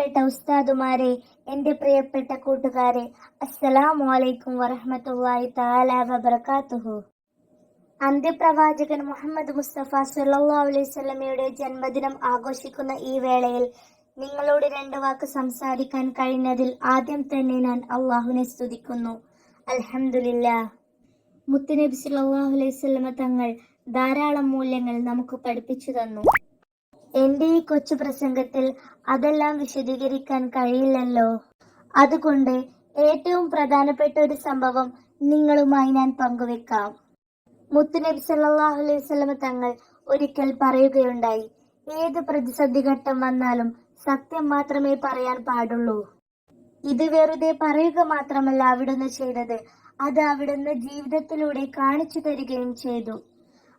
പ്രിയപ്പെട്ട ഉസ്താദുമാരെ, എന്റെ പ്രിയപ്പെട്ട കൂട്ടുകാരെ, അസ്സലാമു അലൈക്കും വറഹ്മത്തുള്ളാഹി തആല വബറകാതുഹു. അന്ത്യപ്രവാചകൻ മുഹമ്മദ് മുസ്തഫ സല്ലല്ലാഹു അലൈഹി വസല്ലമയുടെ ജന്മദിനം ആഘോഷിക്കുന്ന ഈ വേളയിൽ നിങ്ങളോട് രണ്ട് വാക്ക് സംസാരിക്കാൻ കഴിഞ്ഞതിൽ ആദ്യം തന്നെ ഞാൻ അള്ളാഹുവിനെ സ്തുതിക്കുന്നു. അൽഹംദുലില്ലാഹ്. മുത്തുനബി സല്ലല്ലാഹു അലൈഹി വസല്ലമ തങ്ങൾ ധാരാളം മൂല്യങ്ങൾ നമുക്ക് പഠിപ്പിച്ചു തന്നു. എന്റെ ഈ കൊച്ചു പ്രസംഗത്തിൽ അതെല്ലാം വിശദീകരിക്കാൻ കഴിയില്ലല്ലോ. അതുകൊണ്ട് ഏറ്റവും പ്രധാനപ്പെട്ട ഒരു സംഭവം നിങ്ങളുമായി ഞാൻ പങ്കുവെക്കാം. മുത്തുനബി സല്ലല്ലാഹു അലൈഹി വസല്ലമ തങ്ങൾ ഒരിക്കൽ പറയുകയുണ്ടായി, ഏത് പ്രതിസന്ധി ഘട്ടം വന്നാലും സത്യം മാത്രമേ പറയാൻ പാടുള്ളൂ. ഇത് വെറുതെ പറയുക മാത്രമല്ല അവിടുന്ന് ചെയ്തത്, അത് അവിടുന്ന് ജീവിതത്തിലൂടെ കാണിച്ചു തരികയും ചെയ്തു.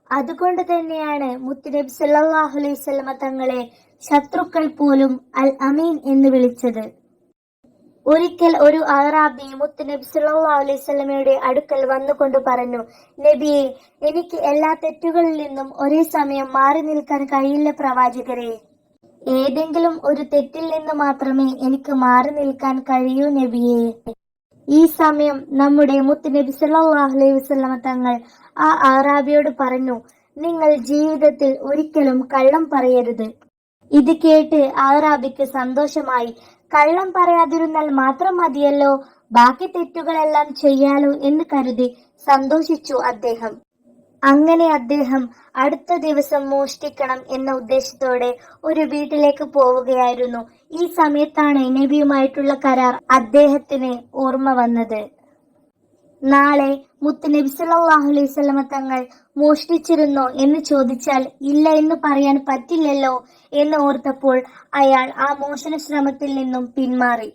അതുകൊണ്ട് തന്നെയാണ് മുത്തുനബി സല്ലല്ലാഹു അലൈഹി വസല്ലമ തങ്ങളെ ശത്രുക്കൾ പോലും അൽ അമീൻ എന്ന് വിളിച്ചത്. ഒരിക്കൽ ഒരു അറാബി മുത്തുനബി സല്ലല്ലാഹു അലൈഹി വസല്ലമയുടെ അടുക്കൽ വന്നുകൊണ്ട് പറഞ്ഞു, നബിയെ, എനിക്ക് എല്ലാ തെറ്റുകളിൽ നിന്നും ഒരേ സമയം മാറി നിൽക്കാൻ കഴിയില്ല പ്രവാചകരെ. ഏതെങ്കിലും ഒരു തെറ്റിൽ നിന്ന് മാത്രമേ എനിക്ക് മാറി നിൽക്കാൻ കഴിയൂ നബിയെ. ഈ സമയം നമ്മുടെ മുത്തുനബി സല്ലല്ലാഹു അലൈഹി വസല്ലമ തങ്ങൾ ആ അറാബിയോട് പറഞ്ഞു, നിങ്ങൾ ജീവിതത്തിൽ ഒരിക്കലും കള്ളം പറയരുത്. ഇത് കേട്ട് അറാബിക്ക് സന്തോഷമായി. കള്ളം പറയാതിരുന്നാൽ മാത്രം മതിയല്ലോ, ബാക്കി തെറ്റുകളെല്ലാം ചെയ്യാലോ എന്ന് കരുതി സന്തോഷിച്ചു അദ്ദേഹം. അങ്ങനെ അദ്ദേഹം അടുത്ത ദിവസം മോഷ്ടിക്കണം എന്ന ഉദ്ദേശത്തോടെ ഒരു വീട്ടിലേക്ക് പോവുകയായിരുന്നു. ഈ സമയത്താണ് നബിയുമായിട്ടുള്ള കരാർ അദ്ദേഹത്തിന് ഓർമ്മ വന്നത്. നാളെ മുത്തുനബി സല്ലല്ലാഹു അലൈഹി വസല്ലമ തങ്ങൾ മോഷ്ടിച്ചിരുന്നോ എന്ന് ചോദിച്ചാൽ ഇല്ല എന്ന് പറയാൻ പറ്റില്ലല്ലോ എന്ന് ഓർത്തപ്പോൾ അയാൾ ആ മോഷണ ശ്രമത്തിൽ നിന്നും പിന്മാറി.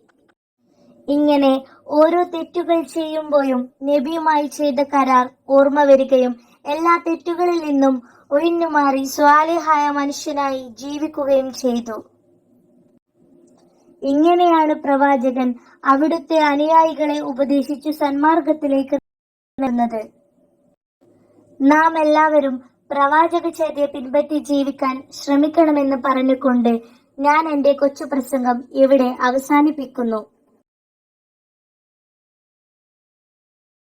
ഇങ്ങനെ ഓരോ തെറ്റുകൾ ചെയ്യുമ്പോഴും നബിയുമായി ചെയ്ത കരാർ ഓർമ്മ വരികയും എല്ലാ തെറ്റുകളിൽ നിന്നും ഒഴിഞ്ഞുമാറി സ്വാലിഹായ മനുഷ്യനായി ജീവിക്കുകയും ചെയ്തു. ഇങ്ങനെയാണ് പ്രവാചകൻ അവിടുത്തെ അനുയായികളെ ഉപദേശിച്ചു സന്മാർഗത്തിലേക്ക് നടന്നത്. നാം എല്ലാവരും പ്രവാചകചര്യ പിൻപറ്റി ജീവിക്കാൻ ശ്രമിക്കണമെന്ന് പറഞ്ഞുകൊണ്ട് ഞാൻ എന്റെ കൊച്ചു പ്രസംഗം ഇവിടെ അവസാനിപ്പിക്കുന്നു.